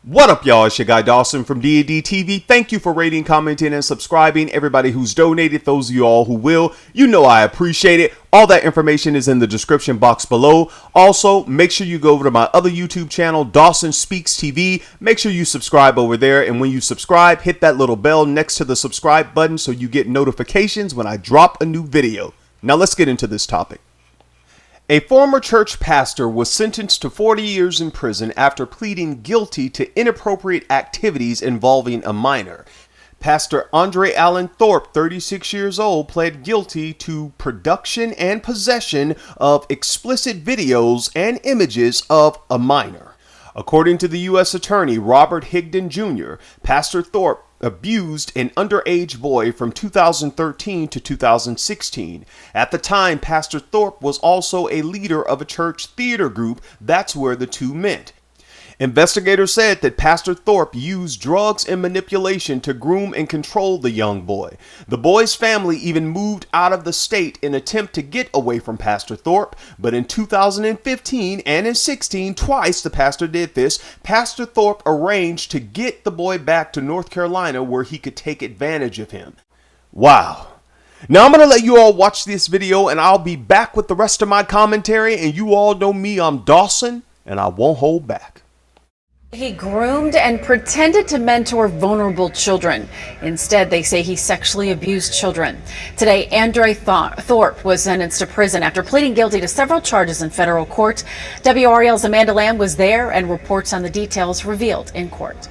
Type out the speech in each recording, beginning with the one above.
What up, y'all? It's your guy Dawson from D&D TV. Thank you for rating, commenting, and subscribing. Everybody who's donated, those of you all who will, you know I appreciate it. All that information is in the description box below. Also, make sure you go over to my other YouTube channel, Dawson Speaks TV. Make sure you subscribe over there. And when you subscribe, hit that little bell next to the subscribe button so you get notifications when I drop a new video. Now let's get into this topic. A former church pastor was sentenced to 40 years in prison after pleading guilty to inappropriate activities involving a minor. Pastor Andre Allen Thorpe, 36 years old, pled guilty to production and possession of explicit videos and images of a minor. According to the U.S. Attorney Robert Higdon Jr., Pastor Thorpe abused an underage boy from 2013 to 2016. At the time, Pastor Thorpe was also a leader of a church theater group. That's where the two met. Investigators said that Pastor Thorpe used drugs and manipulation to groom and control the young boy. The boy's family even moved out of the state in an attempt to get away from Pastor Thorpe, but in 2015 and in 16, twice the pastor did this, Pastor Thorpe arranged to get the boy back to North Carolina where he could take advantage of him. Wow. Now I'm going to let you all watch this video and I'll be back with the rest of my commentary, and you all know me, I'm Dawson, and I won't hold back. He groomed and pretended to mentor vulnerable children. Instead, they say he sexually abused children. Today, Andre Thorpe was sentenced to prison after pleading guilty to several charges in federal court. WRL's Amanda Lamb was there and reports on the details revealed in court.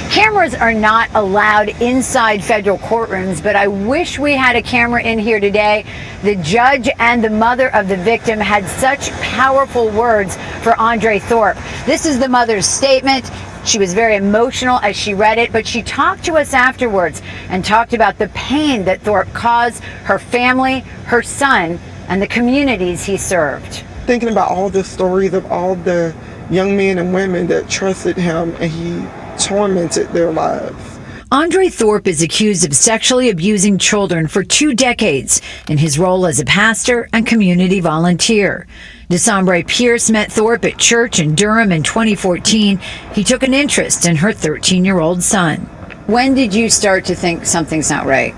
Cameras are not allowed inside federal courtrooms, but I wish we had a camera in here today. The judge and the mother of the victim had such powerful words for Andre Thorpe. This is the mother's statement. She was very emotional as she read it, but she talked to us afterwards and talked about the pain that Thorpe caused her family, her son, and the communities he served. Thinking about all the stories of all the young men and women that trusted him, and he tormented their lives. Andre Thorpe is accused of sexually abusing children for 2 decades in his role as a pastor and community volunteer. Desambre Pierce met Thorpe at church in Durham in 2014. He took an interest in her 13-year-old son. When did you start to think something's not right?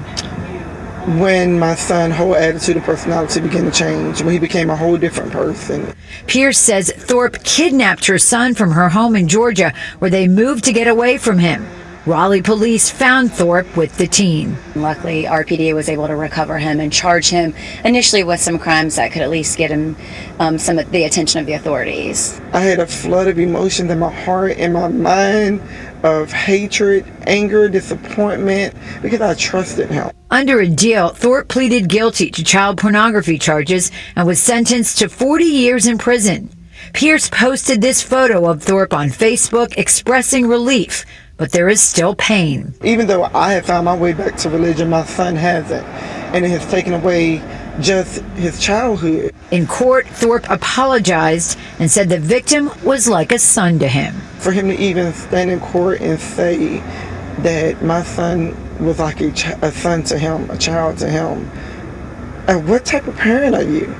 When my son's whole attitude and personality began to change, when he became a whole different person. Pierce says Thorpe kidnapped her son from her home in Georgia, where they moved to get away from him. Raleigh police found Thorpe with the teen. Luckily, RPD was able to recover him and charge him initially with some crimes that could at least get him some of the attention of the authorities. I had a flood of emotions in my heart and my mind of hatred, anger, disappointment, because I trusted him. Under a deal, Thorpe pleaded guilty to child pornography charges and was sentenced to 40 years in prison. Pierce posted this photo of Thorpe on Facebook expressing relief, but there is still pain. Even though I have found my way back to religion, my son hasn't, and it has taken away just his childhood. In court, Thorpe apologized and said the victim was like a son to him. For him to even stand in court and say that my son was like a son to him, a child to him. What type of parent are you?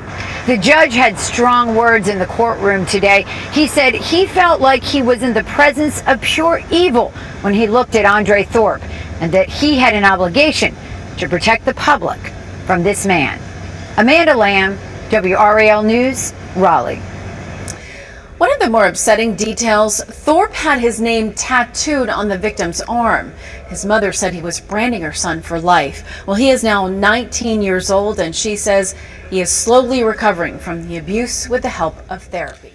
The judge had strong words in the courtroom today. He said he felt like he was in the presence of pure evil when he looked at Andre Thorpe, and that he had an obligation to protect the public from this man. Amanda Lamb, WRAL News, Raleigh. One of the more upsetting details, Thorpe had his name tattooed on the victim's arm. His mother said he was branding her son for life. Well, he is now 19 years old, and she says he is slowly recovering from the abuse with the help of therapy.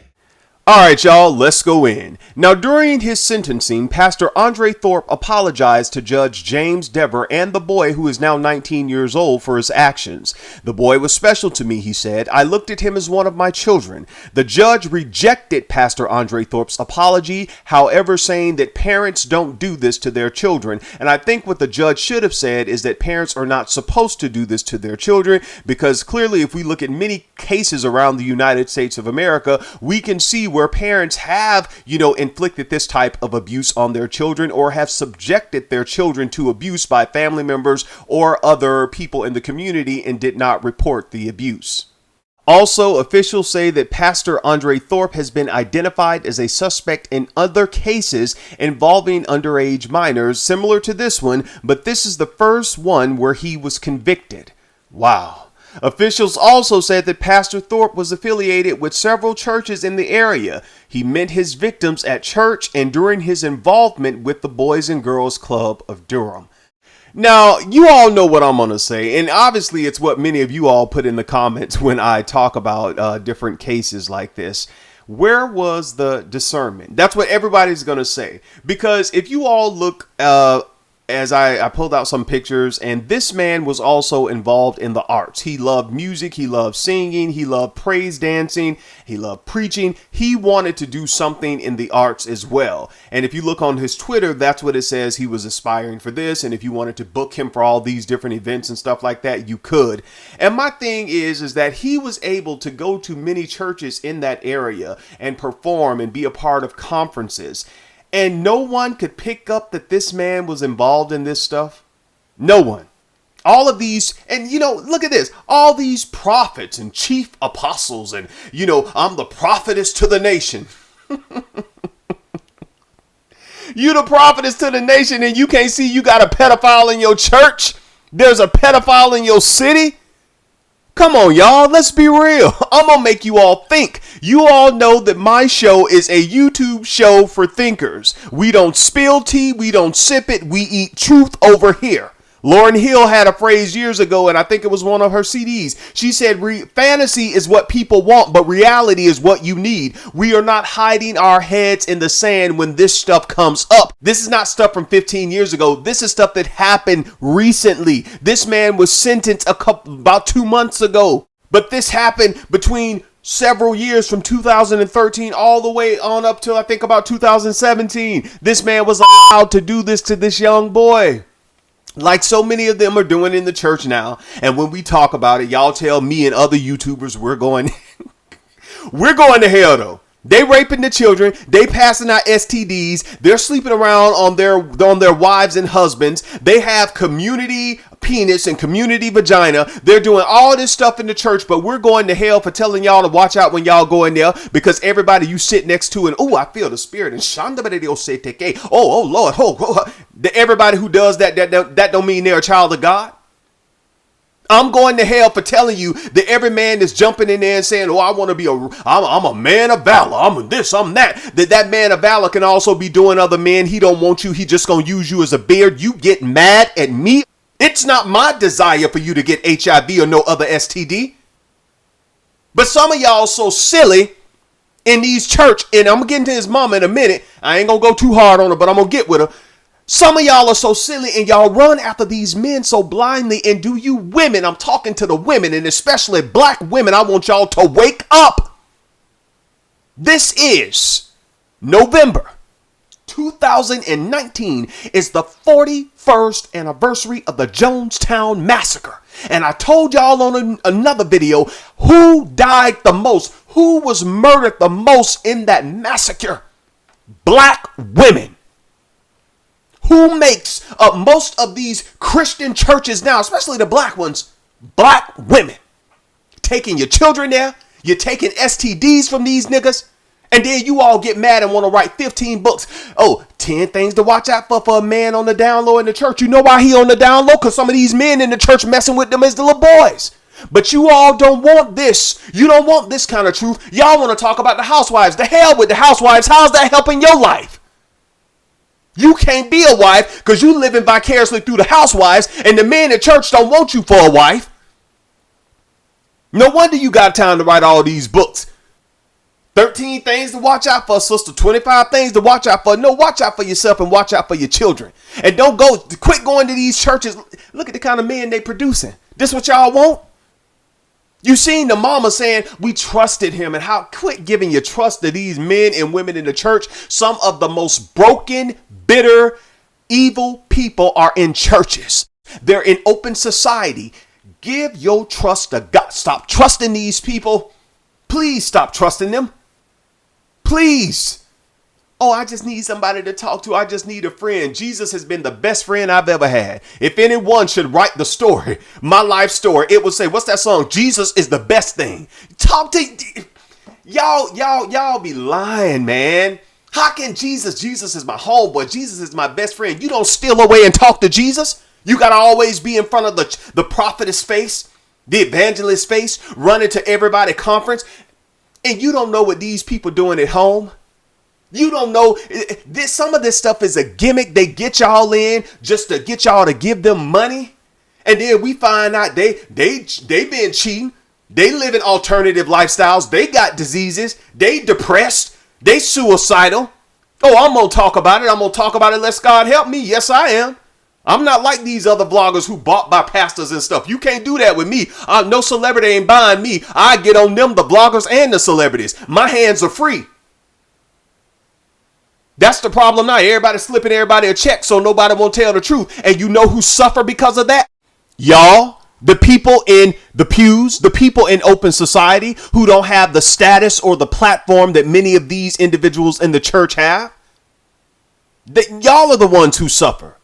Alright, y'all, let's go in. Now, during his sentencing, Pastor Andre Thorpe apologized to Judge James Dever and the boy, who is now 19 years old, for his actions. The boy was special to me, he said. I looked at him as one of my children. The judge rejected Pastor Andre Thorpe's apology, however, saying that parents don't do this to their children. And I think what the judge should have said is that parents are not supposed to do this to their children, because clearly, if we look at many cases around the United States of America, we can see where parents have, inflicted this type of abuse on their children, or have subjected their children to abuse by family members or other people in the community and did not report the abuse. Also, officials say that Pastor Andre Thorpe has been identified as a suspect in other cases involving underage minors, similar to this one, but this is the first one where he was convicted. Wow. Officials also said that Pastor Thorpe was affiliated with several churches in the area. He met his victims at church and during his involvement with the Boys and Girls Club of Durham. Now, you all know what I'm going to say, and obviously it's what many of you all put in the comments when I talk about different cases like this. Where was the discernment? That's what everybody's going to say. Because if you all look, as I pulled out some pictures, and this man was also involved in the arts. He loved music, he loved singing, he loved praise dancing, he loved preaching. He wanted to do something in the arts as well. And if you look on his Twitter, that's what it says. He was aspiring for this. And if you wanted to book him for all these different events and stuff like that, you could. And my thing is that he was able to go to many churches in that area and perform and be a part of conferences. And no one could pick up that this man was involved in this stuff. No one. All of these, and look at this, all these prophets and chief apostles and, I'm the prophetess to the nation. You the prophetess to the nation and you can't see you got a pedophile in your church? There's a pedophile in your city? Come on, y'all. Let's be real. I'm going to make you all think. You all know that my show is a YouTube show for thinkers. We don't spill tea. We don't sip it. We eat truth over here. Lauryn Hill had a phrase years ago, and I think it was one of her CDs. She said, fantasy is what people want, but reality is what you need. We are not hiding our heads in the sand when this stuff comes up. This is not stuff from 15 years ago. This is stuff that happened recently. This man was sentenced about 2 months ago, but this happened between several years from 2013 all the way on up till I think about 2017. This man was allowed to do this to this young boy. Like so many of them are doing in the church now. And when we talk about it, y'all tell me and other YouTubers we're going to hell though. They raping the children. They passing out STDs. They're sleeping around on their wives and husbands. They have community penis and community vagina. They're doing all this stuff in the church, but we're going to hell for telling y'all to watch out when y'all go in there because everybody you sit next to and I feel the spirit and oh Lord, everybody who does that don't mean they're a child of God. I'm going to hell for telling you that every man is jumping in there and saying, I want to be I'm a man of valor. I'm this, I'm that. That man of valor can also be doing other men. He don't want you. He just going to use you as a beard. You get mad at me. It's not my desire for you to get HIV or no other STD. But some of y'all so silly in these church, and I'm going to get into his mama in a minute. I ain't going to go too hard on her, but I'm going to get with her. Some of y'all are so silly and y'all run after these men so blindly. And do you women, I'm talking to the women and especially black women, I want y'all to wake up. This is November 2019 is the 41st anniversary of the Jonestown Massacre. And I told y'all on another video who died the most, who was murdered the most in that massacre. Black women. Who makes up most of these Christian churches now, especially the black ones? Black women. Taking your children there. You're taking STDs from these niggas. And then you all get mad and want to write 15 books. 10 things to watch out for a man on the down low in the church. You know why he on the down low? Because some of these men in the church messing with them as the little boys. But you all don't want this. You don't want this kind of truth. Y'all want to talk about the housewives. The hell with the housewives. How's that helping your life? You can't be a wife because you living vicariously through the housewives and the men in church don't want you for a wife. No wonder you got time to write all these books. 13 things to watch out for, sister. 25 things to watch out for. No, watch out for yourself and watch out for your children. And don't quit going to these churches. Look at the kind of men they producing. This what y'all want? You seen the mama saying we trusted him and how quit giving your trust to these men and women in the church. Some of the most broken, bitter, evil people are in churches. They're in open society. Give your trust to God. Stop trusting these people. Please stop trusting them. Please. Oh, I just need somebody to talk to. I just need a friend. Jesus has been the best friend I've ever had. If anyone should write the story, my life story, it would say, what's that song? Jesus is the best thing. Talk to y'all be lying, man. How can Jesus is my homeboy. Jesus is my best friend. You don't steal away and talk to Jesus. You got to always be in front of the prophetess face, the evangelist face, running to everybody conference. And you don't know what these people doing at home. You don't know this. Some of this stuff is a gimmick. They get y'all in just to get y'all to give them money. And then we find out they been cheating. They living alternative lifestyles. They got diseases. They depressed. They suicidal. Oh, I'm going to talk about it. I'm going to talk about it. Let God help me. Yes, I am. I'm not like these other vloggers who bought by pastors and stuff. You can't do that with me. No celebrity ain't buying me. I get on them, the bloggers and the celebrities. My hands are free. That's the problem now. Everybody's slipping everybody a check so nobody won't tell the truth. And you know who suffer because of that? Y'all, the people in the pews, the people in open society who don't have the status or the platform that many of these individuals in the church have. Y'all are the ones who suffer.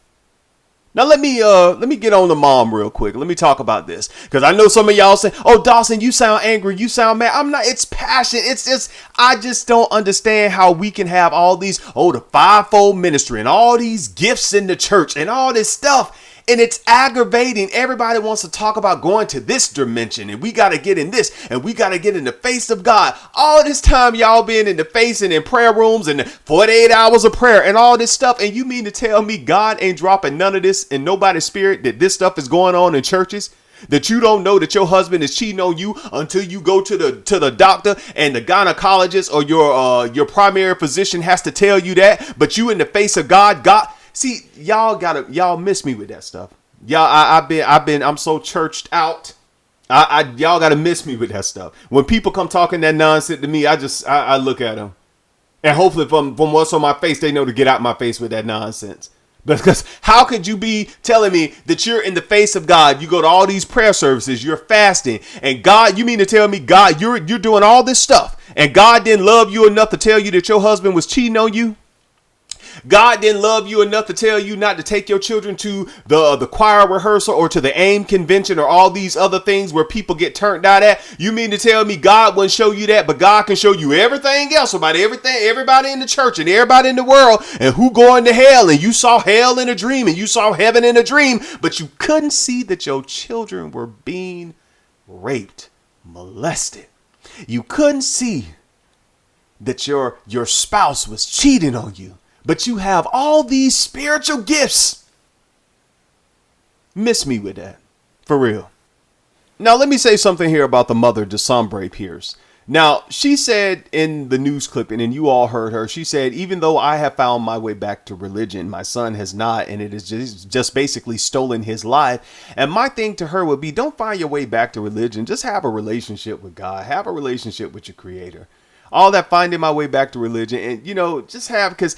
Now let me get on the mom real quick. Let me talk about this because I know some of y'all say, "Oh, Dawson, you sound angry. You sound mad." I'm not. It's passion. It's just I just don't understand how we can have all these the fivefold ministry and all these gifts in the church and all this stuff. And it's aggravating. Everybody wants to talk about going to this dimension and we got to get in this and we got to get in the face of God. All this time y'all been in the face and in prayer rooms and 48 hours of prayer and all this stuff. And you mean to tell me God ain't dropping none of this in nobody's spirit, that this stuff is going on in churches? That you don't know that your husband is cheating on you until you go to the doctor and the gynecologist or your primary physician has to tell you that. But you in the face of God, see, y'all miss me with that stuff. I'm so churched out. Y'all gotta miss me with that stuff. When people come talking that nonsense to me, I look at them. And hopefully from what's on my face, they know to get out my face with that nonsense. Because how could you be telling me that you're in the face of God? You go to all these prayer services, you're fasting, and God, you mean to tell me, God, you're doing all this stuff, and God didn't love you enough to tell you that your husband was cheating on you? God didn't love you enough to tell you not to take your children to the choir rehearsal or to the AIM convention or all these other things where people get turned out at? You mean to tell me God wouldn't show you that, but God can show you everything else about everybody in the church and everybody in the world and who going to hell, and you saw hell in a dream and you saw heaven in a dream, but you couldn't see that your children were being raped, molested. You couldn't see that your spouse was cheating on you. But you have all these spiritual gifts. Miss me with that. For real. Now, let me say something here about the mother, Dawson Pierce. Now, she said in the news clipping, and you all heard her, she said, even though I have found my way back to religion, my son has not, and it has just basically stolen his life. And my thing to her would be, don't find your way back to religion. Just have a relationship with God. Have a relationship with your creator. All that finding my way back to religion, and, just have, because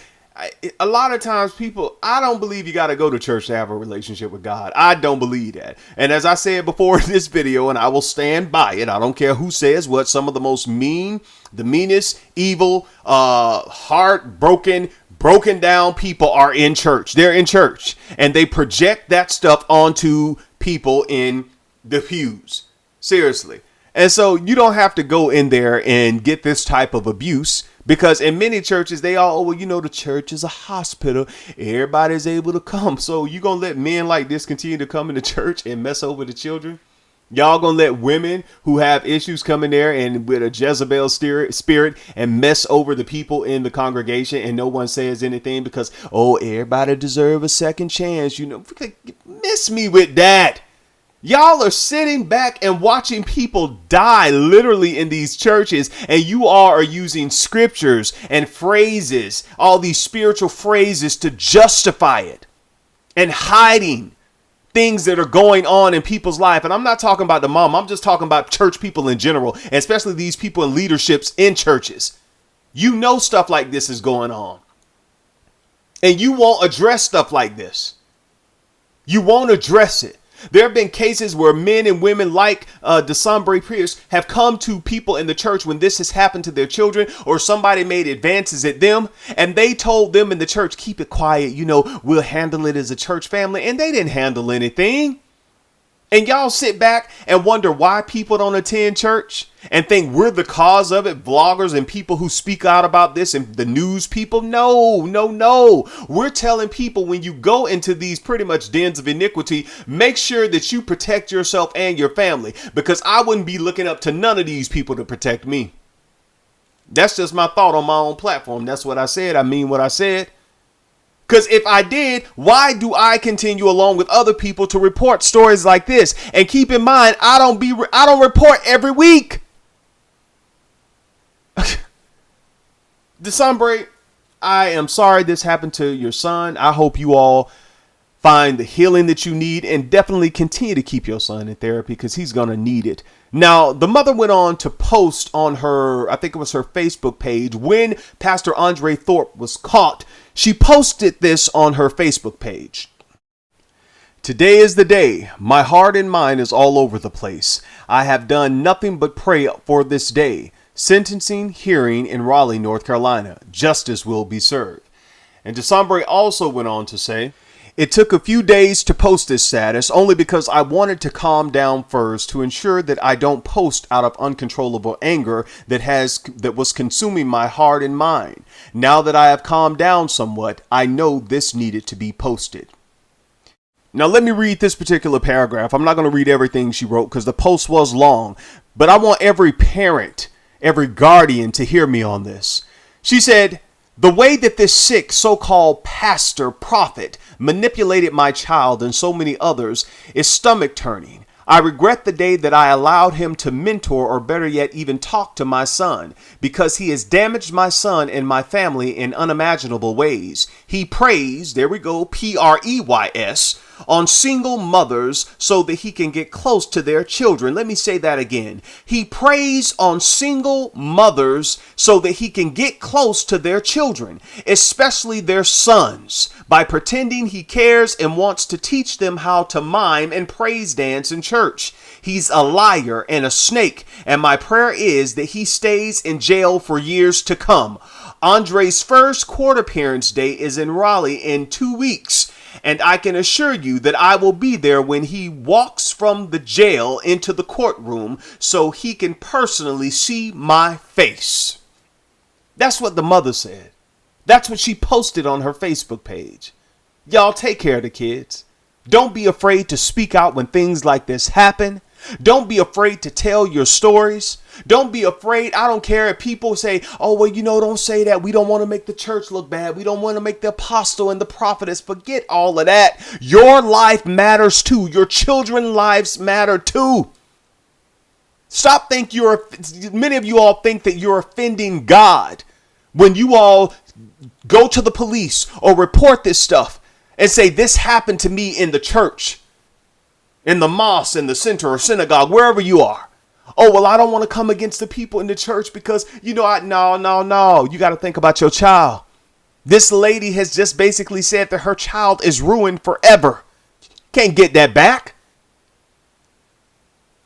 a lot of times I don't believe you got to go to church to have a relationship with God. I don't believe that. And as I said before in this video, and I will stand by it, I don't care who says what, some of the most the meanest, evil, heartbroken, broken down people are in church. They're in church and they project that stuff onto people in the pews. Seriously. And so you don't have to go in there and get this type of abuse, because in many churches, they all, the church is a hospital. Everybody's able to come. So you going to let men like this continue to come into church and mess over the children? Y'all going to let women who have issues come in there and with a Jezebel spirit and mess over the people in the congregation, and no one says anything because, everybody deserve a second chance. Miss me with that. Y'all are sitting back and watching people die literally in these churches, and you all are using scriptures and phrases, all these spiritual phrases to justify it, and hiding things that are going on in people's life. And I'm not talking about the mom. I'm just talking about church people in general, and especially these people in leaderships in churches. Stuff like this is going on, and you won't address stuff like this. You won't address it. There have been cases where men and women like DeSombre Pierce have come to people in the church when this has happened to their children or somebody made advances at them, and they told them in the church, keep it quiet, we'll handle it as a church family, and they didn't handle anything. And y'all sit back and wonder why people don't attend church and think we're the cause of it, vloggers and people who speak out about this and the news people. No. We're telling people when you go into these pretty much dens of iniquity, make sure that you protect yourself and your family, because I wouldn't be looking up to none of these people to protect me. That's just my thought on my own platform. That's what I said. I mean what I said. Because if I did, why do I continue along with other people to report stories like this? And keep in mind, I don't report every week. DeSombre, I am sorry this happened to your son. I hope you all find the healing that you need, and definitely continue to keep your son in therapy because he's going to need it. Now, the mother went on to post on her, I think it was her Facebook page, when Pastor Andre Thorpe was caught. She posted this on her Facebook page. Today is the day. My heart and mind is all over the place. I have done nothing but pray for this day. Sentencing hearing in Raleigh, North Carolina. Justice will be served. And DeSombre also went on to say, it took a few days to post this status only because I wanted to calm down first to ensure that I don't post out of uncontrollable anger that was consuming my heart and mind. Now that I have calmed down somewhat, I know this needed to be posted. Now let me read this particular paragraph. I'm not going to read everything she wrote because the post was long, but I want every parent, every guardian to hear me on this. She said, the way that this sick so-called pastor prophet manipulated my child and so many others is stomach turning. I regret the day that I allowed him to mentor, or better yet, even talk to my son, because he has damaged my son and my family in unimaginable ways. He preys, there we go, P-R-E-Y-S, on single mothers so that he can get close to their children. Let me say that again. He preys on single mothers so that he can get close to their children, especially their sons, by pretending he cares and wants to teach them how to mime and praise dance in church. He's a liar and a snake, and my prayer is that he stays in jail for years to come. Andre's first court appearance date is in Raleigh in 2 weeks. And I can assure you that I will be there when he walks from the jail into the courtroom so he can personally see my face. That's what the mother said. That's what she posted on her Facebook page. Y'all take care of the kids. Don't be afraid to speak out when things like this happen. Don't be afraid to tell your stories. Don't be afraid. I don't care if people say, oh, well, don't say that. We don't want to make the church look bad. We don't want to make the apostle and the prophetess. Forget all of that. Your life matters too. Your children's lives matter too. Stop many of you all think that you're offending God when you all go to the police or report this stuff and say this happened to me in the church, in the mosque, in the center or synagogue, wherever you are. Oh, well, I don't want to come against the people in the church because, no. You got to think about your child. This lady has just basically said that her child is ruined forever. Can't get that back.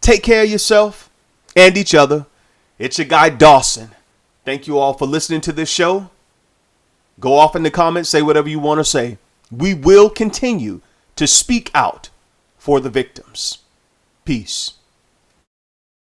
Take care of yourself and each other. It's your guy, Dawson. Thank you all for listening to this show. Go off in the comments, say whatever you want to say. We will continue to speak out for the victims. Peace.